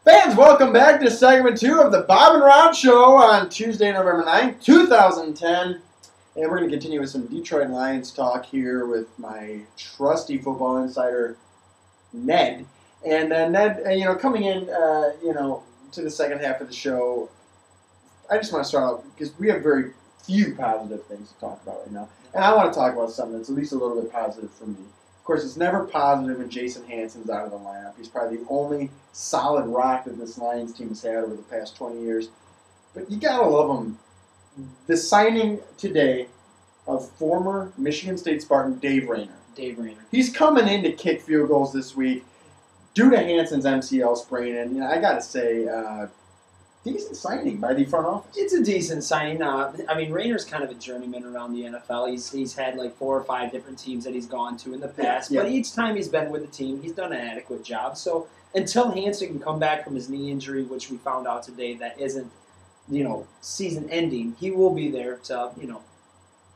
Fans, welcome back to segment 2 of the Bob and Ron Show on Tuesday, November 9th, 2010. And we're going to continue with some Detroit Lions talk here with my trusty football insider, Ned. And Ned, coming in, to the second half of the show, I just want to start out because we have very few positive things to talk about right now. And I want to talk about something that's at least a little bit positive for me. Of course, it's never positive when Jason Hansen's out of the lineup. He's probably the only solid rock that this Lions team has had over the past 20 years. But you got to love him. The signing today of former Michigan State Spartan Dave Rayner. He's coming in to kick field goals this week due to Hansen's MCL sprain. And I got to say, decent signing by the front office. It's a decent signing. Rayner's kind of a journeyman around the NFL. He's had like 4 or 5 different teams that he's gone to in the past. Yeah. But each time he's been with the team, he's done an adequate job. So until Hansen can come back from his knee injury, which we found out today that isn't, season ending, he will be there to,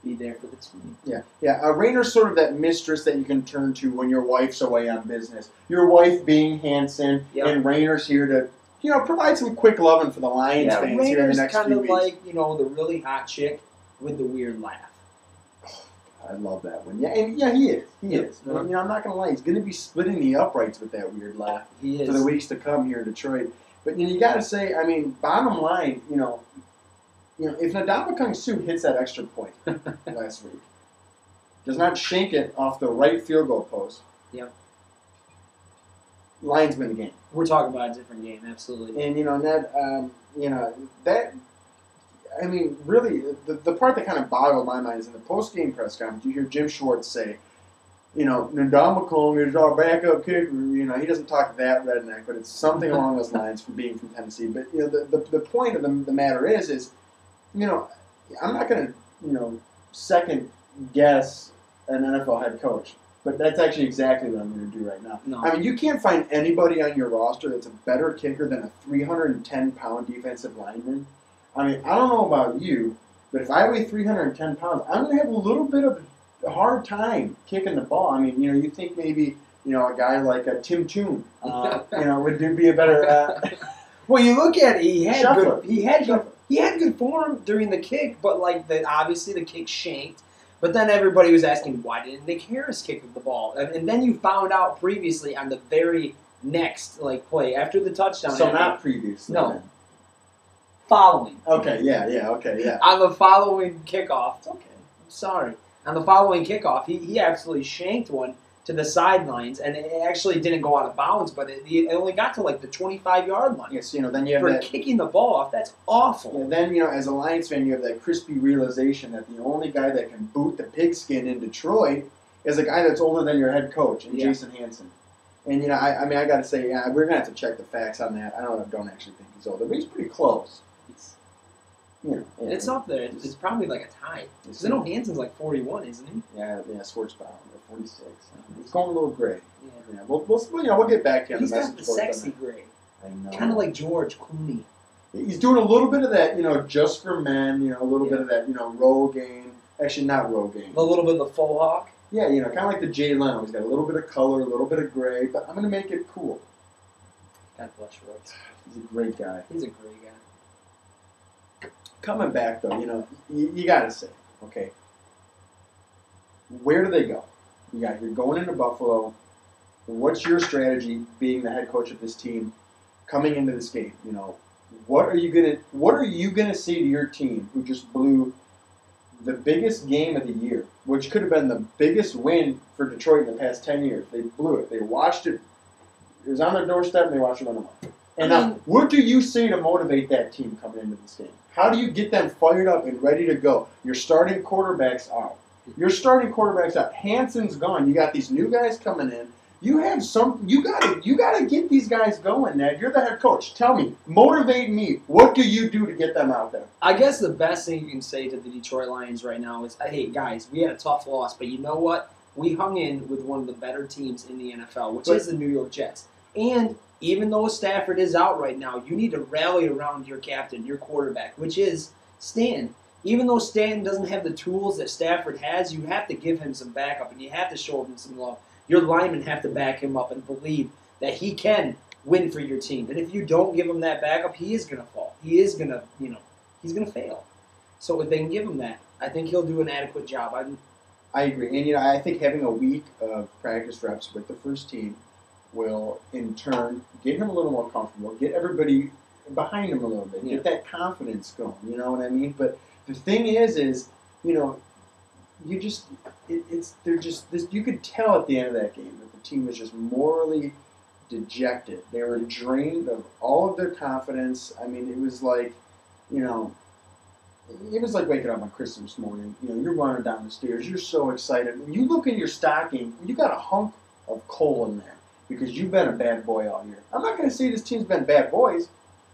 be there for the team. Yeah. Rayner's sort of that mistress that you can turn to when your wife's away on business. Your wife being Hansen, and Rayner's here to provide some quick loving for the Lions fans Rayner's here in the next few weeks. kind of like, the really hot chick with the weird laugh. Oh, I love that one. Yeah, he is. He is. But, I'm not going to lie. He's going to be splitting the uprights with that weird laugh for the weeks to come here in Detroit. But you got to say, bottom line, if Ndamukong Suh hits that extra point last week, does not shank it off the right field goal post, Lions win the game. We're talking about a different game, absolutely. And, Ned, really, the part that kind of boggled my mind is in the post-game press conference, you hear Jim Schwartz say, Ndamukong is our backup kicker. He doesn't talk that redneck, but it's something along those lines from being from Tennessee. But, the point of the matter is, I'm not going to, second guess an NFL head coach. But that's actually exactly what I'm going to do right now. No. You can't find anybody on your roster that's a better kicker than a 310-pound defensive lineman. I don't know about you, but if I weigh 310 pounds, I'm going to have a little bit of a hard time kicking the ball. You think maybe, a guy like Tim Toon, would be a better... Well, you look at it, he had good form during the kick, but obviously the kick shanked. But then everybody was asking, why didn't Nick Harris kick the ball? And then you found out previously on the very next play after the touchdown. So not previously. No. Then. Following. Okay, yeah. On the following kickoff. It's okay. I'm sorry. On the following kickoff, he absolutely shanked one to the sidelines, and it actually didn't go out of bounds, but it only got to the 25-yard line. Yes, then you have for that, kicking the ball off. That's awful. And then as a Lions fan, you have that crispy realization that the only guy that can boot the pigskin in Detroit is a guy that's older than your head coach, and Jason Hansen. And I got to say, we're gonna have to check the facts on that. I don't actually think he's older, but he's pretty close. It's up there. It's probably a tie. Because I know Hansen's 41, isn't he? Yeah, Schwartzbaum, 46. He's going a little gray. Yeah. We'll get back to you on the message board. He's got the sexy gray. I know. Kind of like George Clooney. He's doing a little bit of that, just for men, a little bit of that, Rogaine. Actually, not Rogaine. A little bit of the faux hawk? Yeah, kind of like the Jay Leno. He's got a little bit of color, a little bit of gray, but I'm going to make it cool. God bless Schwartz. He's a great guy. He's a great guy. Coming back, though, you got to say, okay, where do they go? You're going into Buffalo. What's your strategy being the head coach of this team coming into this game? What are you gonna say to your team who just blew the biggest game of the year, which could have been the biggest win for Detroit in the past 10 years? They blew it. They watched it. It was on their doorstep, and they watched it run away. And now, what do you say to motivate that team coming into this game? How do you get them fired up and ready to go? Your starting quarterback's out. Hansen's gone. You got these new guys coming in. You gotta get these guys going, Ned. You're the head coach. Tell me, motivate me. What do you do to get them out there? I guess the best thing you can say to the Detroit Lions right now is, hey guys, we had a tough loss, but you know what? We hung in with one of the better teams in the NFL, which is the New York Jets. And even though Stafford is out right now, you need to rally around your captain, your quarterback, which is Stan. Even though Stanton doesn't have the tools that Stafford has, you have to give him some backup, and you have to show him some love. Your linemen have to back him up and believe that he can win for your team. And if you don't give him that backup, he is going to fall. He is going to, he's going to fail. So if they can give him that, I think he'll do an adequate job. I agree. And, I think having a week of practice reps with the first team will, in turn, get him a little more comfortable, get everybody behind him a little bit, get that confidence going, you know what I mean? But the thing is, you could tell at the end of that game that the team was just morally dejected. They were drained of all of their confidence. I mean, it was like, it was like waking up on Christmas morning. You're running down the stairs. You're so excited. When you look in your stocking, you got a hunk of coal in there because you've been a bad boy all year. I'm not going to say this team's been bad boys,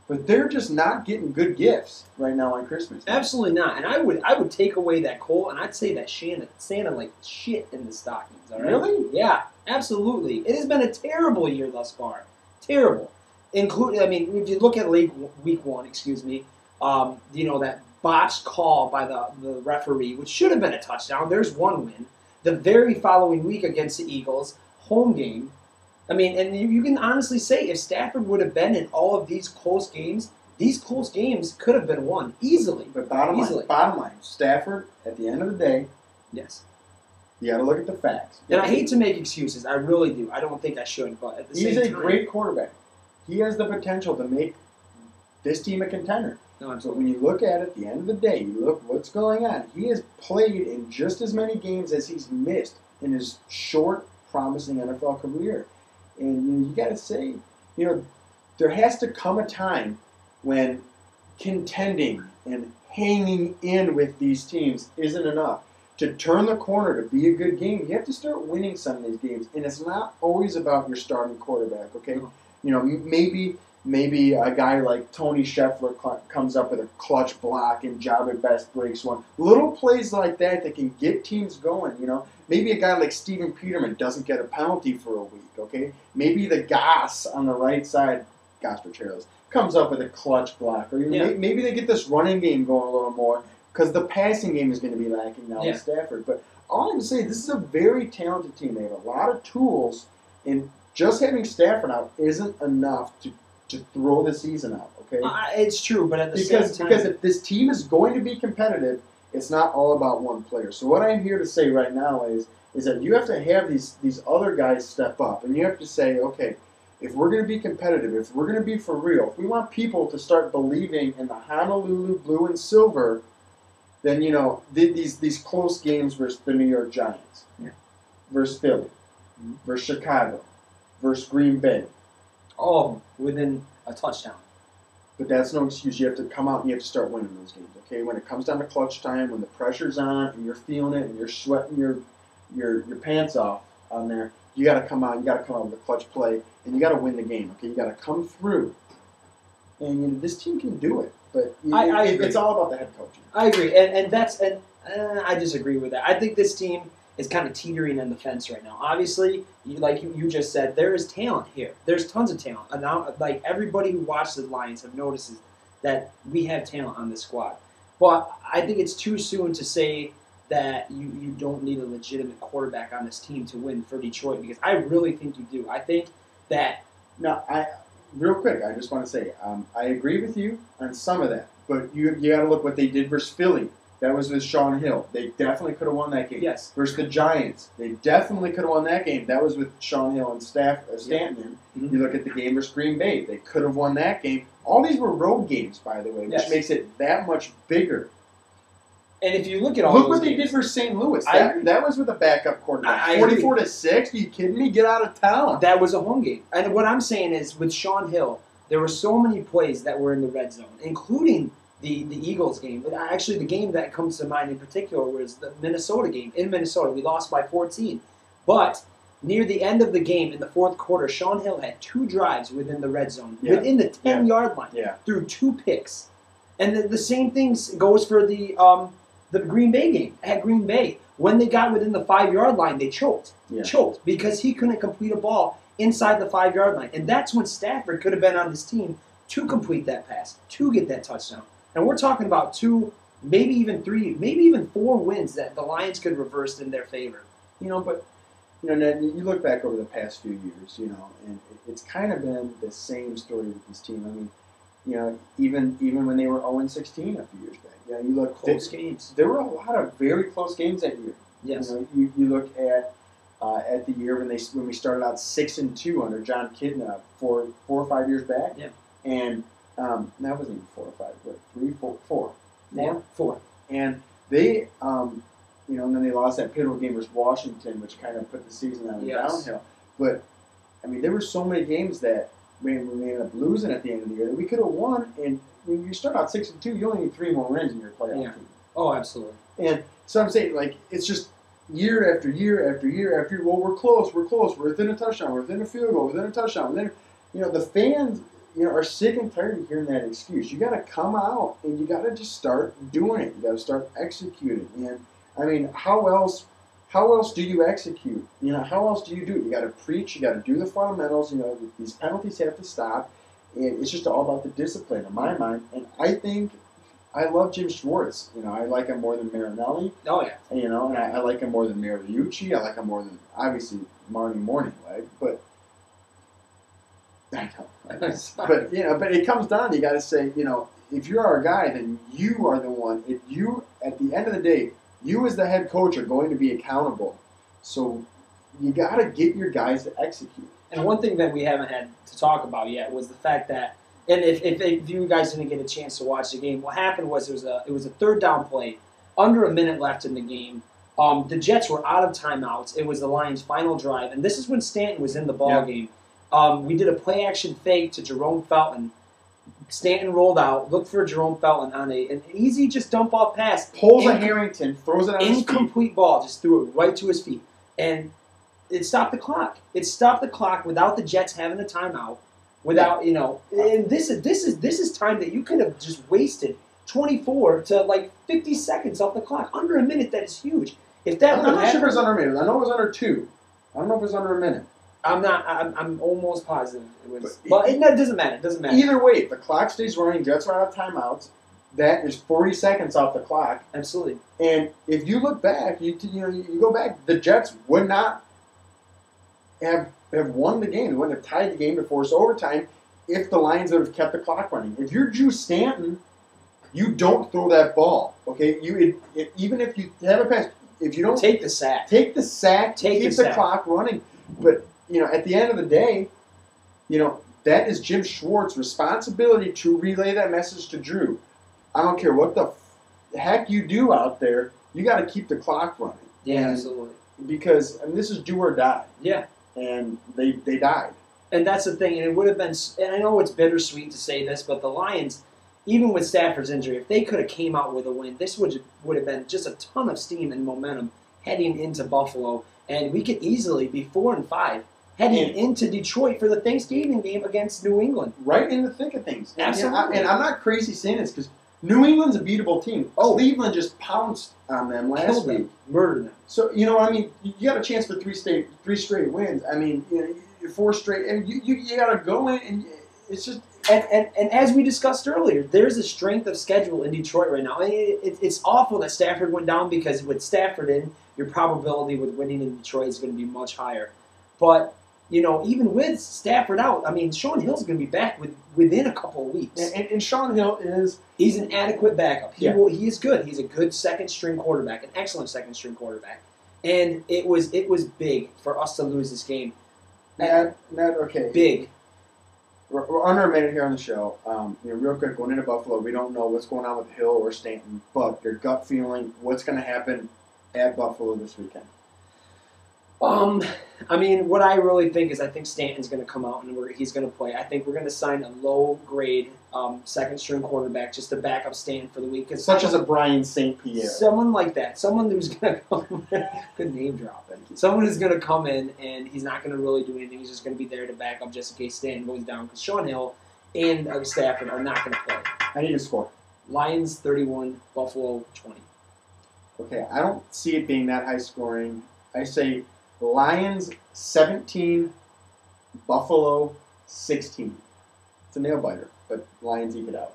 but they're just not getting good gifts right now on Christmas. Absolutely not. And I would take away that coal, and I'd say that Santa like shit in the stockings. All right? Really? Yeah, absolutely. It has been a terrible year thus far. Terrible. If you look at week one, that botched call by the referee, which should have been a touchdown. There's one win. The very following week against the Eagles, home game. And you can honestly say if Stafford would have been in all of these close games could have been won easily. But bottom line, Stafford, at the end of the day, yes, you got to look at the facts. And I hate to make excuses. I really do. I don't think I should, but at the same time, he's a great quarterback. He has the potential to make this team a contender. No, so when you look at it, at the end of the day, you look what's going on. He has played in just as many games as he's missed in his short, promising NFL career. And you got to say, there has to come a time when contending and hanging in with these teams isn't enough. To turn the corner, to be a good game, you have to start winning some of these games. And it's not always about your starting quarterback, okay? Maybe a guy like Tony Scheffler comes up with a clutch block and Jabba Best breaks one. Little plays like that can get teams going, Maybe a guy like Steven Peterman doesn't get a penalty for a week, okay? Maybe the Goss on the right side, Goss for Charles, comes up with a clutch block. Or maybe they get this running game going a little more because the passing game is going to be lacking now with Stafford. But all I can say, this is a very talented team. They have a lot of tools, and just having Stafford out isn't enough to throw the season out, okay? It's true, but at the same time... Because if this team is going to be competitive, it's not all about one player. So what I'm here to say right now is that you have to have these other guys step up, and you have to say, okay, if we're going to be competitive, if we're going to be for real, if we want people to start believing in the Honolulu blue and silver, then, these close games versus the New York Giants, versus Philly, versus Chicago, versus Green Bay, all within a touchdown. But that's no excuse. You have to come out and you have to start winning those games, okay? When it comes down to clutch time, when the pressure's on and you're feeling it and you're sweating your pants off on there, you got to come out. You got to come out with a clutch play, and you got to win the game, okay? You got to come through. And this team can do it, but it's all about the head coach. I agree, and I disagree with that. I think this team is kind of teetering on the fence right now. Obviously, like you just said, there is talent here. There's tons of talent. And now, like everybody who watches the Lions have noticed that we have talent on this squad. But I think it's too soon to say that you don't need a legitimate quarterback on this team to win for Detroit, because I really think you do. I think that... No, real quick, I just want to say, I agree with you on some of that, but you got to look what they did versus Philly. That was with Sean Hill. They definitely could have won that game. Yes. Versus the Giants. They definitely could have won that game. That was with Sean Hill and Stanton. Mm-hmm. You look at the game versus Green Bay. They could have won that game. All these were road games, by the way, which makes it that much bigger. And if you look at all look those what games, they did for St. Louis. That was with a backup quarterback. 44-6. Are you kidding me? Get out of town. That was a home game. And what I'm saying is, with Sean Hill, there were so many plays that were in the red zone, including the Eagles game. But actually, the game that comes to mind in particular was the Minnesota game. In Minnesota, we lost by 14. But near the end of the game, in the fourth quarter, Sean Hill had 2 drives within the red zone, within the 10-yard line, through 2 picks. And the same thing goes for the Green Bay game at Green Bay. When they got within the 5-yard line, they choked. Choked because he couldn't complete a ball inside the 5-yard line. And that's when Stafford could have been on this team to complete that pass, to get that touchdown. And we're talking about 2, maybe even 3, maybe even 4 wins that the Lions could reverse in their favor. But Ned, you look back over the past few years, and it's kind of been the same story with this team. I mean, even when they were 0-16 a few years back, you look Close games. There were a lot of very close games that year. Yes. You look at the year when we started out 6-2 under John Kidna 4 or 5 years back. Yeah. And that wasn't even 4 or 5, but 3, 4, 4. Yeah, 4. And they, and then they lost that pivotal game versus Washington, which kind of put the season on downhill. But I mean, there were so many games that we ended up losing at the end of the year that we could have won. And when you start out 6-2, you only need 3 more wins in your playoff team. Oh, absolutely. And so I'm saying, it's just year after year after year after year. Well, we're close. We're within a touchdown. We're within a field goal. Within a touchdown. Then, the fans, are sick and tired of hearing that excuse. You got to come out and you got to just start doing it. You got to start executing. And I mean, how else do you execute? How else do you do it? You got to preach. You got to do the fundamentals. These penalties have to stop. And it's just all about the discipline in my mind. And I think I love Jim Schwartz. I like him more than Marinelli. Oh, yeah. And I like him more than Mariucci. I like him more than, obviously, Marty Morningleg. But I know. But it comes down to, you got to say, if you're our guy, then you are the one. If you, at the end of the day, you as the head coach are going to be accountable. So you got to get your guys to execute. And one thing that we haven't had to talk about yet was the fact that, and if you guys didn't get a chance to watch the game, what happened was it was a third down play, under a minute left in the game. The Jets were out of timeouts. It was the Lions' final drive, and this is when Stanton was in the ball game. We did a play-action fake to Jerome Felton. Stanton rolled out, looked for Jerome Felton on an easy just dump-off pass. Pulls a Harrington, throws it on his feet. Incomplete ball, just threw it right to his feet. And it stopped the clock. It stopped the clock without the Jets having a timeout. Without, and this is time that you could have just wasted 24 to 50 seconds off the clock. Under a minute, that is huge. If that I'm not sure if it was under a minute. I know it was under 2. I don't know if it was under a minute. I'm almost positive it was. But it doesn't matter. It doesn't matter. Either way, if the clock stays running, Jets are out of timeouts. That is 40 seconds off the clock. Absolutely. And if you look back, you go back, the Jets would not have won the game. They wouldn't have tied the game to force overtime if the Lions would have kept the clock running. If you're Drew Stanton, you don't throw that ball. Okay, even if you have a pass, if you don't take the sack, keep the clock running. But at the end of the day, that is Jim Schwartz's responsibility to relay that message to Drew. I don't care what the heck you do out there, you got to keep the clock running. Yeah, absolutely. Because this is do or die. Yeah. And they died. And that's the thing. And it would have been, and I know it's bittersweet to say this, but the Lions, even with Stafford's injury, if they could have came out with a win, this would have been just a ton of steam and momentum heading into Buffalo. And we could easily be 4-5 heading into Detroit for the Thanksgiving game against New England. Right in the thick of things. Absolutely. And I'm not crazy saying this because New England's a beatable team. Cleveland just pounced on them last week. Murdered them. So, you got a chance for three straight wins. I mean, 4 straight. And you got to go in and it's just... And as we discussed earlier, there's a strength of schedule in Detroit right now. It's awful that Stafford went down because with Stafford in, your probability with winning in Detroit is going to be much higher. But, even with Stafford out, Sean Hill's going to be back within a couple of weeks. And Sean Hill he's an adequate backup. He is good. He's a good second-string quarterback, an excellent second-string quarterback. And it was big for us to lose this game. Okay. Big. We're under a minute here on the show. Real quick, going into Buffalo, we don't know what's going on with Hill or Stanton, but your gut feeling, what's going to happen at Buffalo this weekend? What I really think is I think Stanton's going to come out and he's going to play. I think we're going to sign a low-grade second-string quarterback just to back up Stanton for the week. Such as a Brian St. Pierre. Someone like that. Someone who's going to come good name drop. Someone who's going to come in and he's not going to really do anything. He's just going to be there to back up just in case Stanton goes down. Because Sean Hill and Stafford are not going to play. I need a score. Lions 31, Buffalo 20. Okay, I don't see it being that high scoring. I say Lions 17, Buffalo 16. It's a nail biter, but Lions eke it out.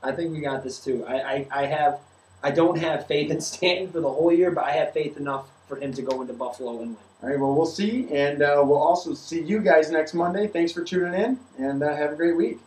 I think we got this too. I have I don't have faith in Stanton for the whole year, but I have faith enough for him to go into Buffalo and win. All right, well, we'll see, and we'll also see you guys next Monday. Thanks for tuning in, and have a great week.